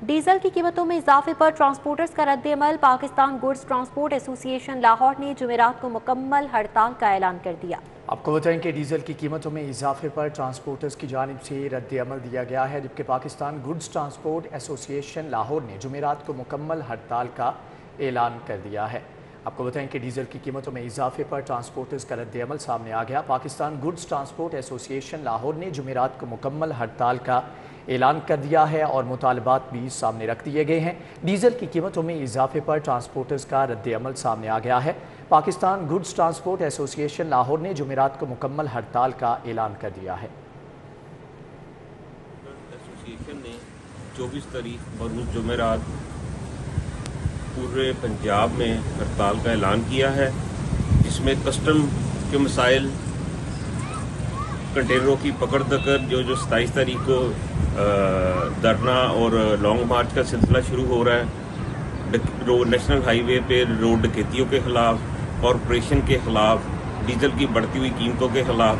Diesel کی قیمتوں میں اضافے پر ٹرانسپورٹرز کا رد عمل۔ پاکستان گڈز ٹرانسپورٹ ایسوسی ایشن لاہور نے جمعرات کو مکمل ہڑتال کا اعلان کر دیا۔ آپ کو بتائیں کہ ڈیزل کی قیمتوں میں اضافے پر ٹرانسپورٹرز کی جانب سے رد عمل دیا گیا ہے، جبکہ پاکستان گڈز ٹرانسپورٹ ایسوسی ایشن لاہور نے جمعرات کو مکمل ہڑتال کا اعلان کر دیا ہے۔ آپ کو بتائیں کہ ڈیزل کی قیمتوں میں اضافے پر ٹرانسپورٹرز کا رد عمل سامنے آ گیا۔ پاکستان گڈز ٹرانسپورٹ ایسوسی ایشن لاہور نے جمعرات کو مکمل ہڑتال کا اعلان کر دیا ہے اور مطالبات بھی سامنے رکھ دیے گئے ہیں۔ ڈیزل کی قیمتوں میں اضافے پر ٹرانسپورٹرز کا رد عمل سامنے آ گیا ہے۔ پاکستان گڈز ٹرانسپورٹ ایسوسی ایشن لاہور نے جمعرات کو مکمل ہڑتال کا اعلان کر دیا ہے۔ ایسوسی ایشن نے 24 تاریخ بروز جمعرات پورے پنجاب میں ہڑتال کا اعلان کیا ہے، جس میں کسٹم کے مسائل، کنٹینروں کی پکڑ دکڑ جو 27 تاریخ کو دھرنا اور لانگ مارچ کا سلسلہ شروع ہو رہا ہے، نیشنل ہائی وے پہ روڈ ڈکیتیوں کے خلاف، کارپوریشن کے خلاف، ڈیزل کی بڑھتی ہوئی قیمتوں کے خلاف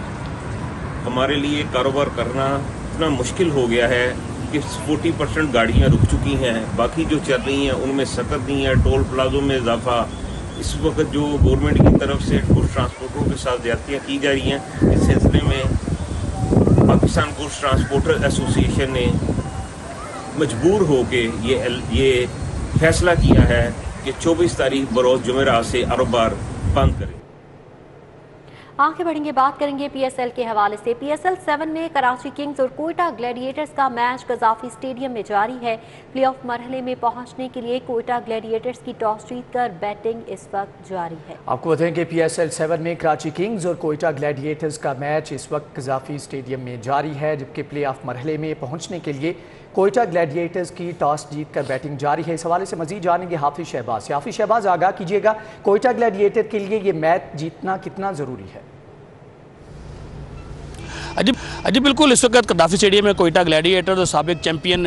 ہمارے لیے کاروبار کرنا اتنا مشکل ہو گیا ہے کہ 40% گاڑیاں رک چکی ہیں، باقی جو چل رہی ہیں ان میں سکت نہیں ہے۔ ٹول پلازوں میں اضافہ، اس وقت جو گورنمنٹ کی طرف سے گڈز ٹرانسپورٹروں کے ساتھ زیادتیاں کی جا رہی ہیں، اس سلسلے میں پاکستان گڈز ٹرانسپورٹر ایسوسی ایشن نے مجبور ہو کے یہ فیصلہ کیا ہے کہ 24 تاریخ بروز جمعرات سے کاروبار بند کریں۔ آگے بڑھیں گے، بات کریں گے پی ایس ایل کے حوالے سے۔ پی ایس ایل 7 میں کراچی کنگز اور کوئٹہ گلیڈیٹرز کا میچ قذافی اسٹیڈیم میں جاری ہے۔ پلے آف مرحلے میں پہنچنے کے لیے کوئٹہ گلیڈیٹرز کی ٹاس جیت کر بیٹنگ اس وقت جاری ہے۔ آپ کو بتائیں کہ پی ایس ایل 7 میں کراچی کنگز اور کوئٹہ گلیڈیٹرز کا میچ اس وقت قذافی اسٹیڈیم میں جاری ہے، جبکہ پلے آف مرحلے میں پہنچنے کے لیے کوئٹہ گلیڈیٹرز کی ٹاس جیت کر بیٹنگ جاری ہے۔ اس حوالے سے مزید جانیں گے حافظ شہباز سے۔ حافظ شہباز، آگاہ کیجیے گا، کوئٹہ گلیڈیٹر کے لیے یہ میچ جیتنا کتنا ضروری ہے؟ جی بالکل، اس وقت قذافی اسٹیڈیم میں کوئٹہ گلیڈیٹرز اور سابق چیمپئن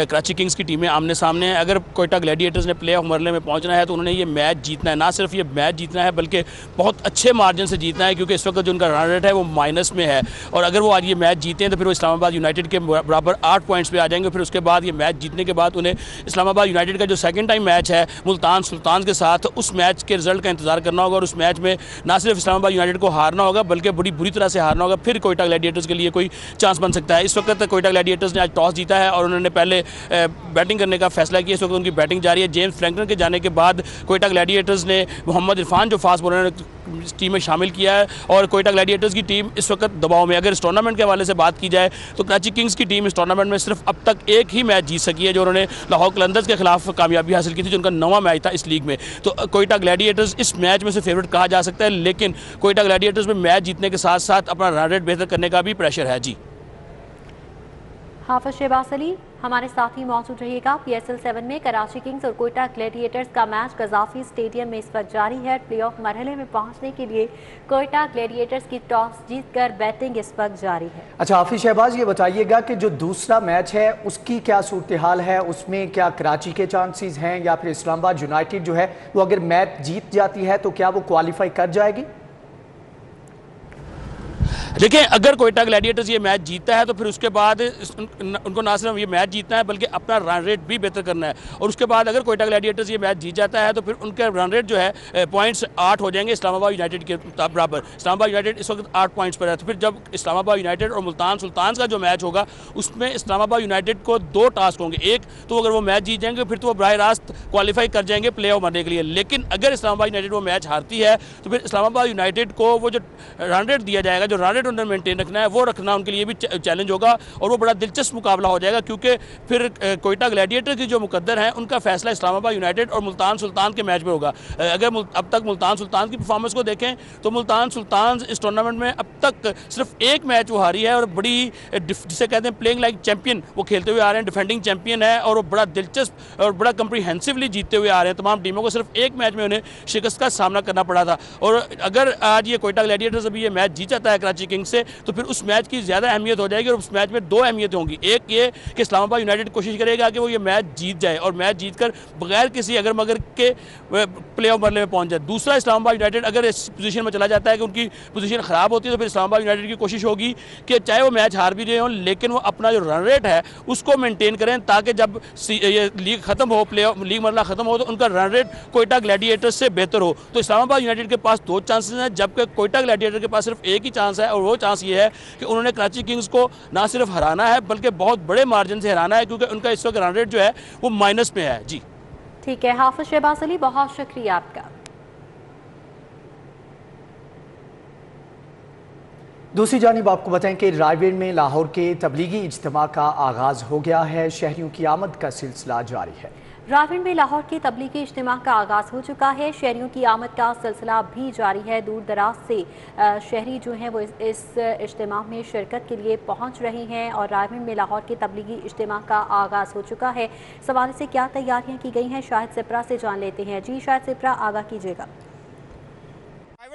کراچی کنگز کی ٹیمیں آمنے سامنے ہیں۔ اگر کوئٹہ گلیڈیٹرز نے پلے آف مرحلے میں پہنچنا ہے تو انہوں نے یہ میچ جیتنا ہے، نہ صرف یہ میچ جیتنا ہے بلکہ بہت اچھے مارجن سے جیتنا ہے، کیونکہ اس وقت جو ان کا رن ریٹ ہے وہ مائنس میں ہے، اور اگر وہ آج یہ میچ جیتے ہیں تو پھر وہ اسلام آباد یونائٹڈ کے برابر 8 پوائنٹس پہ آ جائیں گے۔ پھر اس کے بعد یہ میچ جیتنے کے بعد انہیں اسلام آباد یونائٹڈ کا جو سیکنڈ ٹائم میچ ہے ملتان سلطانز کے ساتھ، اس میچ کے رزلٹ کا انتظار کرنا ہوگا، اور اس میچ میں نہ صرف اسلام آباد یونائٹڈ کو ہارنا ہوگا بلکہ بری طرح سے ہارنا ہوگا، پھر کوئٹہ گلیڈیٹرز کے لیے کوئی چانس بن سکتا ہے۔ اس وقت کوئٹہ گلیڈیٹرز نے آج ٹاس جیتا ہے اور انہوں نے پہلے بیٹنگ کرنے کا فیصلہ کیا۔ اس وقت ان کی بیٹنگ جاری ہے۔ جیمز فرینکلن کے جانے کے بعد کوئٹہ گلیڈیٹرز نے محمد عرفان جو فاسٹ بالر نے ٹیم میں شامل کیا ہے، اور کوئٹہ گلیڈیٹرز کی ٹیم اس وقت دباؤ میں۔ اگر اس ٹورنامنٹ کے حوالے سے بات کی جائے تو کراچی کنگز کی ٹیم اس ٹورنامنٹ میں صرف اب تک ایک ہی میچ جیت سکی ہے، جو انہوں نے لاہور قلندرز کے خلاف کامیابی حاصل کی تھی، جو ان کا 9واں میچ تھا اس لیگ میں۔ تو کوئٹہ گلیڈیٹرز اس میچ میں سے فیورٹ کہا جا سکتا ہے، لیکن کوئٹہ گلیڈیٹرز میں میچ جیتنے کے ساتھ ساتھ اپنا رن ریٹ بہتر کرنے کا بھی پریشر ہے۔ جی حافظ شہباز علی ہمارے ساتھ ہی موجود رہیے گا۔ پی ایس ایل 7 میں کراچی کنگز اور کوئٹہ گلیڈیٹرز کا میچ قذافی اسٹیڈیم میں اس وقت جاری ہے۔ پلے آف مرحلے میں پہنچنے کے لیے کوئٹہ گلیڈیٹرز کی ٹاس جیت کر بیٹنگ اس وقت جاری ہے۔ اچھا حافظ شہباز، یہ بتائیے گا کہ جو دوسرا میچ ہے اس کی کیا صورتحال ہے؟ اس میں کیا کراچی کے چانسز ہیں یا پھر اسلام آباد یونائٹڈ جو ہے وہ اگر میچ جیت جاتی ہے تو کیا وہ کوالیفائی کر جائے گی؟ دیکھیں، اگر کوئٹہ گلیڈیٹرز یہ میچ جیتا ہے تو پھر اس کے بعد ان کو نہ صرف یہ میچ جیتنا ہے بلکہ اپنا رن ریٹ بھی بہتر کرنا ہے، اور اس کے بعد اگر کوئٹہ گلیڈیٹرز یہ میچ جیت جاتا ہے تو پھر ان کا رن ریٹ جو ہے پوائنٹس 8 ہو جائیں گے اسلام آباد یونائٹڈ کے برابر۔ اسلام آباد یونائٹڈ اس وقت 8 پوائنٹس پر ہے، تو پھر جب اسلام آباد یونائٹڈ اور ملتان سلطانز کا جو میچ ہوگا اس میں اسلام آباد یونائٹڈ کو 2 ٹاسک ہوں گے۔ ایک تو اگر وہ میچ جیت جائیں گے پھر تو وہ براہ راست کوالیفائی کر جائیں گے پلے آف مرنے کے لیے، لیکن اگر اسلام آباد یونائٹڈ وہ میچ ہارتی ہے تو پھر اسلام آباد یونائٹڈ کو وہ جو رن ریٹ دیا جائے گا، جو رن ریٹ انہیں مینٹین رکھنا ہے وہ رکھنا ان کے لیے بھی چیلنج ہوگا، اور وہ بڑا دلچسپ مقابلہ ہو جائے گا، کیونکہ پھر کوئٹہ گلیڈیٹر کی جو مقدر ہیں ان کا فیصلہ اسلام آباد یونائٹڈ اور ملتان سلطان کے میچ میں ہوگا۔ اگر اب تک ملتان سلطان کی پرفارمنس کو دیکھیں تو ملتان سلطان اس ٹورنامنٹ میں اب تک صرف ایک میچ وہ ہاری ہے، اور بڑی جسے کہتے ہیں پلینگ لائک چیمپئن وہ کھیلتے ہوئے آ رہے ہیں، ڈیفینڈنگ چیمپئن ہے، اور وہ بڑا دلچسپ اور بڑا کمپریہنسولی جیتتے ہوئے آ رہے ہیں۔ تمام ٹیموں کو صرف ایک میچ میں انہیں شکست کا سامنا کرنا پڑا تھا، اور اگر آج یہ کوئٹہ گلیڈیٹرز ابھی یہ میچ جیت جاتا ہے کراچی किंग्स से, तो फिर उस मैच की ज़्यादा अहमियत हो जाएगी। और उस मैच में दो अहमियतें होंगी, एक ये कि इस्लामाबाद यूनाइटेड कोशिश करेगा कि वो ये मैच जीत जाए और मैच जीत कर बगैर किसी अगर मगर के प्ले ऑफ मरले में पहुंच जाए। दूसरा, इस्लामाबाद यूनाइटेड अगर इस पोजीशन में चला जाता है कि उनकी पोजीशन ख़राब होती है, तो फिर इस्लामाबाद यूनाइटेड की कोशिश होगी कि चाहे वो मैच हार भी रहे हों लेकिन वो अपना जो रन रेट है उसको मेंटेन करें, ताकि जब ये लीग ख़त्म हो, प्ले ऑफ लीग मरला ख़त्म हो, तो उनका रन रेट कोयटा ग्लैडिएटर्स से बेहतर हो। तो इस्लामाबाद यूनाइटेड के पास दो चांसेस हैं, जबकि कोयटा ग्लैडिएटर के पास सिर्फ एक ही चांस है, और वो चांस ये है कि उन्होंने कराची किंग्स को ना सिर्फ हराना है बल्कि बहुत बड़े मार्जिन से हराना है, क्योंकि उनका इस वक्त रन रेट जो है वो माइनस में है। जी ठीक है, हाफिज शहबाज अली, बहुत शुक्रिया आपका। दूसरी जानिब आपको बताएं कि रायवेल में लाहौर के तबलीगी इज्तिमा का आगाज़ हो गया है। शहरियों की आमद का सिलसिला जारी है। रायवेल में लाहौर के तबलीगी इज्तिमा का आगाज़ हो चुका है। शहरियों की आमद का सिलसिला भी जारी है। दूर दराज से शहरी जो हैं वो इस इज्तिमा में शिरकत के लिए पहुंच रहे हैं और रायवेल में लाहौर के तबलीगी इज्तिमा का आगाज़ हो चुका है। सवाल से क्या तैयारियां की गई हैं, शाहिद सिप्रा से जान लेते हैं। जी शाहिद सिप्रा, आगाह कीजिएगा।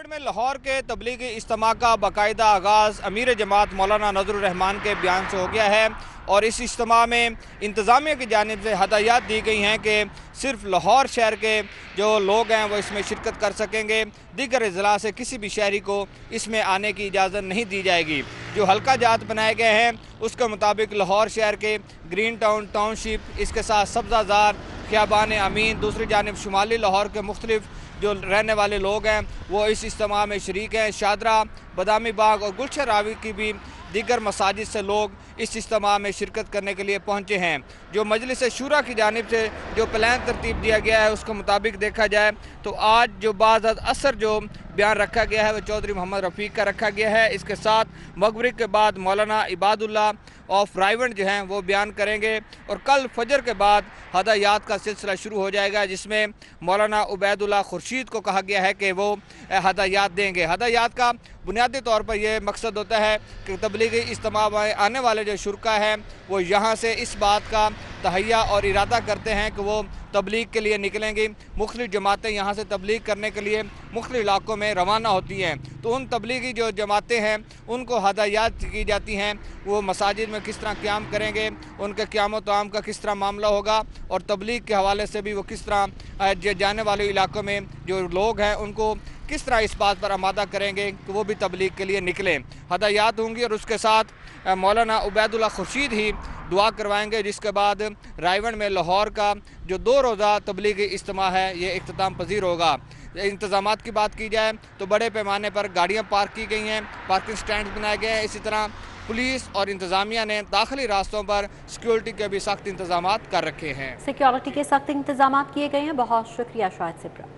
में लाहौर के तबलीगी इज्तिमा का बाकायदा आगाज़ अमीर जमात मौलाना नज़रुर रहमान के बयान से हो गया है और इस इज्तिमा में इंतज़ामिया की जानिब से हदायत दी गई हैं कि सिर्फ लाहौर शहर के जो लोग हैं वो इसमें शिरकत कर सकेंगे। दीगर अज़ला से किसी भी शहरी को इसमें आने की इजाज़त नहीं दी जाएगी। जो हल्का जात बनाए गए हैं उसके मुताबिक लाहौर शहर के ग्रीन टाउन टाउनशिप, इसके साथ सब्ज़ाज़ार, ख़ियाबान अमीन, दूसरी जानिब शुमाली लाहौर के मुख्तलिफ जो रहने वाले लोग हैं वो इस इज्तिमा में शरीक हैं। शादरा, बदामी बाग और गुलशन रावी की भी दीगर मसाजिद से लोग इस इज्तिमा में शिरकत करने के लिए पहुँचे हैं। जो मजलिस शूरा की जानिब से जो प्लान तरतीब दिया गया है उसके मुताबिक देखा जाए तो आज जो बाद असर जो बयान रखा गया है वो चौधरी मोहम्मद रफ़ीक का रखा गया है। इसके साथ मगरिब के बाद मौलाना इबादुल्लाह ऑफ रायवेल जो हैं वो बयान करेंगे और कल फजर के बाद हदायत का सिलसिला शुरू हो जाएगा, जिसमें मौलाना उबैदुल्लाह खुर्शीद को कहा गया है कि वो हदायत देंगे। हदायत का बुनियादी तौर पर यह मकसद होता है कि तबलीगी इज्तिमा में आने वाले जो शुरका हैं वो यहाँ से इस बात का तहैया और इरादा करते हैं कि वो तबलीग के लिए निकलेंगी। मुख्तलिफ जमातें यहाँ से तबलीग करने के लिए मुख्तलिफ इलाकों में रवाना होती हैं, तो उन तबलीगी जो जमातें हैं उनको हदायत की जाती हैं वो मसाजिद में किस तरह क़याम करेंगे, उनके क़याम व तआम का किस तरह मामला होगा और तबलीग के हवाले से भी वो किस तरह जाने वाले इलाकों में जो लोग हैं उनको किस तरह इस बात पर आमादा करेंगे कि वो भी तबलीग के लिए निकलें। हदायत होंगी और उसके साथ मौलाना उबैदुल्लाह खुर्शीद ही दुआ करवाएंगे, जिसके बाद रायवेल में लाहौर का जो 2 रोज़ा तबलीगी इज्तिमा है ये इख्तिताम पजीर होगा। इंतज़ामात की बात की जाए तो बड़े पैमाने पर गाड़ियाँ पार्क की गई हैं, पार्किंग स्टैंड बनाए गए हैं। इसी तरह पुलिस और इंतज़ामिया ने दाखिली रास्तों पर सिक्योरिटी के भी सख्त इंतजामात कर रखे हैं। सिक्योरिटी के सख्त इंतजामात किए गए हैं। बहुत शुक्रिया शाहिद सिप्रा।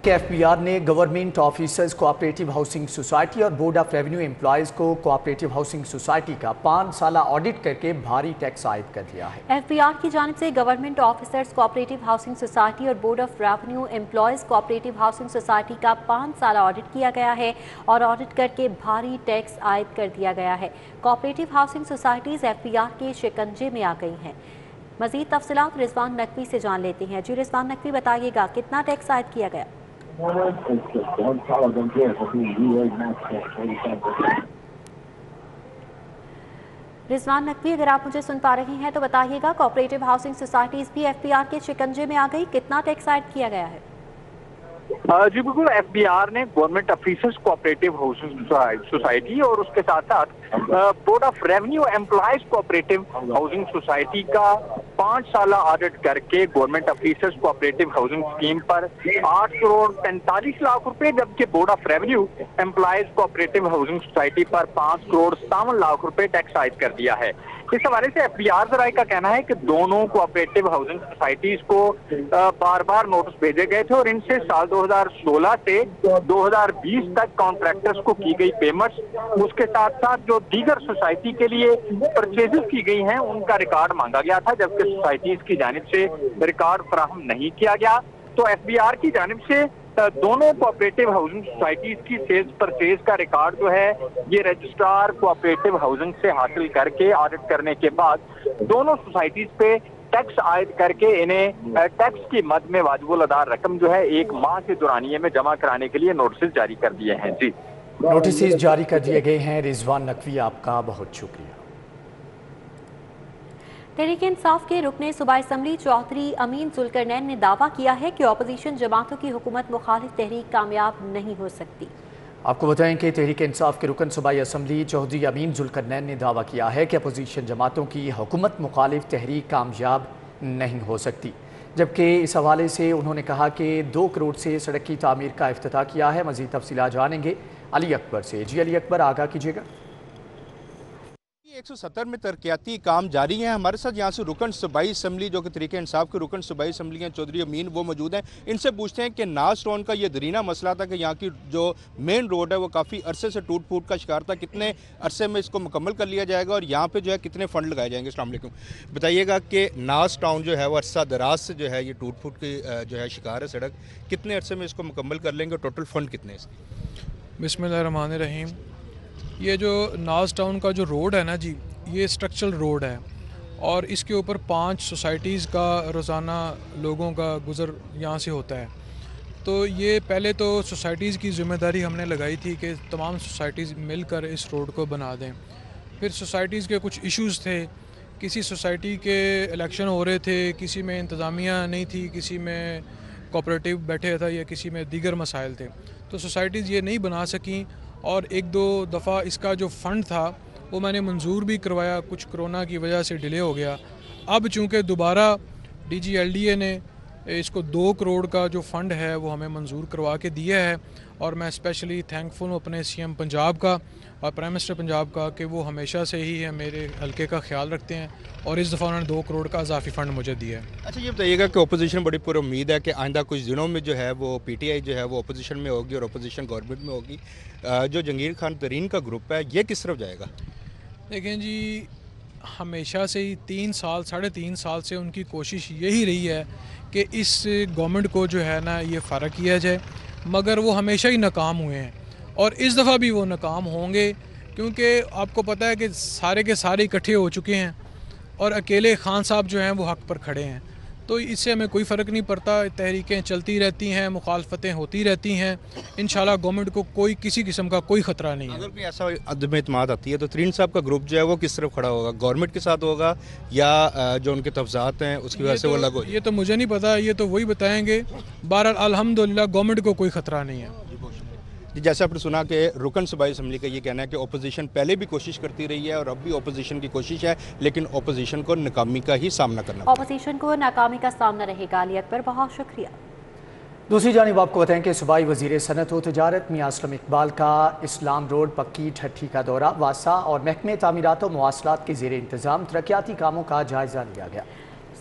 एफबीआर ने government officers cooperative housing society और बोर्ड ऑफ रेवेन्यू एम्प्लॉयज़ को कोऑपरेटिव हाउसिंग सोसाइटी का 5 साला ऑडिट करके भारी टैक्स आयद कर दिया है। एफबीआर की जानिब से government officers cooperative housing society और board of revenue employees cooperative housing society का 5 साला ऑडिट किया गया है और ऑडिट करके भारी टैक्स आयद कर दिया गया है। कोऑपरेटिव हाउसिंग सोसाइटीज़ एफबीआर के शिकंजे में आ गई हैं। मज़ीद तफसीलात रिजवान नकवी से जान लेते हैं। जी रिजवान नकवी, बताइएगा कितना टैक्स आयद किया गया? रिजवान नकवी, अगर आप मुझे सुन पा रही हैं तो बताइएगा, कोऑपरेटिव हाउसिंग सोसाइटीज भी एफबीआर के शिकंजे में आ गई, कितना टैक्स आयद किया गया है? जी बिल्कुल, एफबीआर ने government officers cooperative housing society और उसके साथ साथ board of revenue employees cooperative housing society का 5 साला ऑडिट करके government officers cooperative housing scheme पर 8 करोड़ 45 लाख रुपए, जबकि board of revenue employees cooperative housing society पर 5 करोड़ 57 लाख रुपए टैक्स आयद कर दिया है। इस हवाले से एफबीआर जराये का कहना है कि दोनों कोऑपरेटिव हाउसिंग सोसाइटीज को बार बार नोटिस भेजे गए थे और इनसे साल 2016 से 2020 तक कॉन्ट्रैक्टर्स को की गई पेमेंट्स, उसके साथ साथ जो दीगर सोसाइटी के लिए परचेजेस की गई हैं उनका रिकॉर्ड मांगा गया था, जबकि सोसाइटीज की जानिब से रिकॉर्ड फराहम नहीं किया गया। तो एफबीआर की जानिब से दोनों कोऑपरेटिव हाउसिंग सोसाइटीज की सेल्स परचेज का रिकॉर्ड जो है ये रजिस्ट्रार कोऑपरेटिव हाउसिंग से हासिल करके ऑडिट करने के बाद दोनों सोसाइटीज पे टैक्स आयद करके इन्हें टैक्स की मद में वाजिबुल अदा रकम जो है 1 माह के दौरानिये में जमा कराने के लिए नोटिस जारी कर दिए हैं। जी नोटिस जारी कर दिए गए हैं। रिजवान नकवी, आपका बहुत शुक्रिया। तहरीक इंसाफ के रुकने सूबाई असम्बली चौधरी अमीन जुल्करनैन ने दावा किया है कि अपोजिशन जमातों की हुकूमत मुखालिफ तहरीक कामयाब नहीं हो सकती। आपको बताएं कि तहरीक इंसाफ के रुकन सूबाई असम्बली चौधरी अमीन जुल्करनैन ने दावा किया है कि अपोजिशन जमातों की हुकूमत मुखालिफ तहरीक कामयाब नहीं हो सकती, जबकि इस हवाले से उन्होंने कहा कि 2 करोड़ से सड़क की तामीर का इफ्तिताह किया है। मज़ीद तफसीलात जानेंगे अली अकबर से। जी अली अकबर, आगाह कीजिएगा। 170 में तरक्याती काम जारी हैं। हमारे साथ यहाँ से रुकन सूबाई असम्बली जो कि तहरीक इंसाफ के रुकन सूबाई असम्बली हैं चौधरी अमीन, वो मौजूद हैं। इनसे पूछते हैं कि नाज टाउन का ये दरीना मसला था कि यहाँ की जो मेन रोड है वो काफ़ी अरसे से टूट फूट का शिकार था, कितने अरसे में इसको मुकम्मल कर लिया जाएगा और यहाँ पे जो है कितने फ़ंड लगाए जाएंगे। अस्सलाम वालेकुम, बताइएगा कि नाज टाउन जो है वो अरसा दराज से जो है ये टूट फूट की जो है शिकार है सड़क, कितने अरसे में इसको मुकम्मल कर लेंगे, टोटल फ़ंड कितने हैं इसके? बिस्मिल्लाहिर्रहमानिर्रहीम। ये जो नाज टाउन का जो रोड है ना जी, ये स्ट्रक्चरल रोड है और इसके ऊपर 5 सोसाइटीज़ का रोज़ाना लोगों का गुज़र यहाँ से होता है। तो ये पहले तो सोसाइटीज़ की ज़िम्मेदारी हमने लगाई थी कि तमाम सोसाइटीज़ मिलकर इस रोड को बना दें। फिर सोसाइटीज़ के कुछ इश्यूज़ थे, किसी सोसाइटी के इलेक्शन हो रहे थे, किसी में इंतज़ामिया नहीं थी, किसी में कोऑपरेटिव बैठे था या किसी में दीगर मसाइल थे, तो सोसाइटीज़ ये नहीं बना सकें और 1-2 दफ़ा इसका जो फ़ंड था वो मैंने मंजूर भी करवाया, कुछ कोरोना की वजह से डिले हो गया। अब चूँकि दोबारा DGLDA ने इसको 2 करोड़ का जो फ़ंड है वो हमें मंजूर करवा के दिया है और मैं स्पेशली थैंकफुल हूँ अपने CM पंजाब का और प्राइम मिनिस्टर पंजाब का कि वो हमेशा से ही है मेरे हल्के का ख्याल रखते हैं और इस दफ़ा उन्होंने 2 करोड़ का इजाफी फ़ंड मुझे दिया है। अच्छा, ये बताइएगा कि अपोजिशन बड़ी पूरी उम्मीद है कि आइंदा कुछ दिनों में जो है वो PTI जो है वो अपोजिशन में होगी और अपोजिशन गवर्नमेंट में होगी। जो जंगीर खान तरीन का ग्रुप है ये किस तरफ जाएगा? देखें जी, हमेशा से ही 3 साल 3.5 साल से उनकी कोशिश यही रही है कि इस गवर्नमेंट को जो है ना ये फ़र्क किया जाए, मगर वो हमेशा ही नाकाम हुए हैं और इस दफ़ा भी वो नाकाम होंगे, क्योंकि आपको पता है कि सारे के सारे इकट्ठे हो चुके हैं और अकेले खान साहब जो हैं वो हक़ पर खड़े हैं। तो इससे हमें कोई फ़र्क नहीं पड़ता, तहरीकें चलती रहती हैं, मुखालफतें होती रहती हैं। इंशाल्लाह गवर्नमेंट को कोई किसी किस्म का कोई ख़तरा नहीं है। अगर कोई ऐसा अदम एतमाद आती है तो तरीन साहब का ग्रुप जो है वो किस तरफ खड़ा होगा, गवर्नमेंट के साथ होगा या जो उनके तफजात हैं उसकी वजह से वो अलग हो? ये तो मुझे नहीं पता, ये तो वही बताएंगे। बहरहाल अल्हम्दुलिल्लाह गवर्नमेंट को कोई ख़तरा नहीं है। जी, जैसे आपने सुना कि रुकन सूबाई असम्बली का ये कहना है कि अपोजिशन पहले भी कोशिश करती रही है और अब भी अपोजिशन की कोशिश है, लेकिन अपोजिशन को नाकामी का ही सामना करना, अपोजिशन को नाकामी का सामना रहेगा। अली अकबर, बहुत शुक्रिया। दूसरी जानिब आपको बताएं कि सूबाई वज़ीर सनत व तजारत मियां असलम इकबाल का इस्लाम रोड पक्की ठट्ठी का दौरा, वासा और महकमे तामीरात व मवासलात के ज़ेर इंतज़ाम तरक्याती कामों का जायज़ा लिया गया।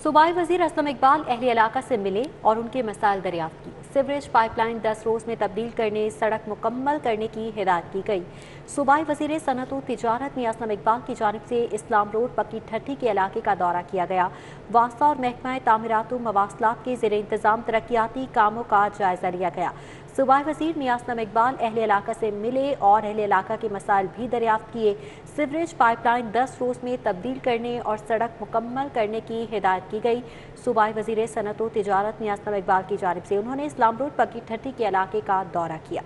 सूबाई वज़ीर असलम इकबाल अहले इलाका से मिले और उनके मसाइल दरियाफ्त की। सीवरेज पाइपलाइन 10 रोज़ में तब्दील करने, सड़क मुकम्मल करने की हिदायत की गई। सूबाई वज़ीर सनत व तिजारत मियां असलम इकबाल की जानिब से इस्लाम रोड पक्की ठट्ठी के इलाके का दौरा किया गया। वासा और महकमा तामीरात व मवासलात के ज़ेर इंतज़ाम तरक्याती कामों का जायज़ा लिया गया। सूबाई वज़ीर मियां असलम इकबाल अहले इलाका से मिले और अहले इलाका के मसाइल भी दरियाफ्त किए। सीवरेज पाइपलाइन 10 रोज़ में तब्दील करने और सड़क मुकम्मल करने की हिदायत की गई। सूबाई वज़ीर सनत व तिजारत मियां असलम इकबाल की जानिब से उन्होंने इस्लाम रोड पक्की ठट्ठी के इलाके का दौरा किया।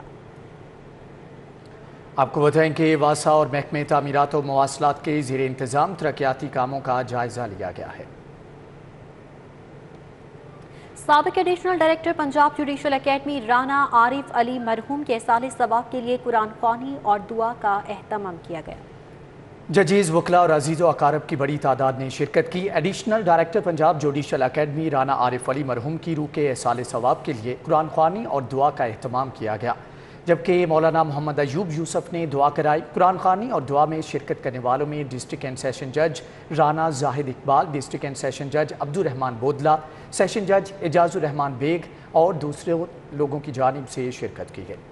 आपको बताएं कि वासा और महकमे तामीरात व मवासलात के ज़ेर इंतज़ाम तरक्याती कामों का जायज़ा लिया गया है। साबिक additional director Punjab judicial academy Rana Arif Ali मरहूम के साले सवाब के लिए कुरान ख्वानी और दुआ का एहतमाम किया गया। जजीज़, वकला और अजीज़ व अकारब की बड़ी तादाद ने शिरकत की। Additional director Punjab judicial academy Rana Arif Ali मरहूम की रूह के साले सवाब के लिए कुरान ख्वानी और दुआ का एहतमाम किया गया, जबकि मौलाना मोहम्मद अयूब यूसुफ ने दुआ कराई। कुरान ख्वानी और दुआ में शिरकत करने वालों में डिस्ट्रिक्ट एंड सेशन जज Rana Zahid Iqbal, district and session जज अब्दुर्रहमान बोदला, सेशन जज एजाजुर्रहमान बेग और दूसरे लोगों की जानिब से शिरकत की गई।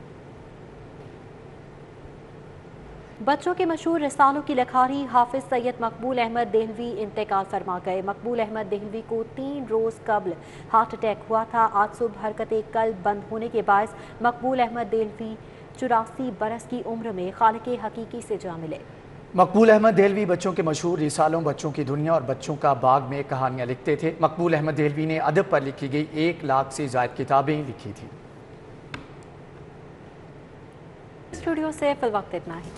बच्चों के मशहूर रिसालों की लखारी हाफिज सैयद मकबूल अहमद देहलवी इंतकाल फरमा गए। मकबूल अहमद देहलवी को 3 रोज़ कबल हार्ट अटैक हुआ था। आज सुबह हरकत कल्ब बंद होने के बायस मकबूल अहमद देहलवी 84 बरस की उम्र में खालिक हकीकी से जा मिले। मकबूल अहमद देहलवी बच्चों के मशहूर रिसालों बच्चों की दुनिया और बच्चों का बाग में कहानियाँ लिखते थे। मकबूल अहमद देहलवी ने अदब पर लिखी गई 1 लाख से ज़ायद किताबें लिखी थी। स्टूडियो से फिल वक्त इतना ही।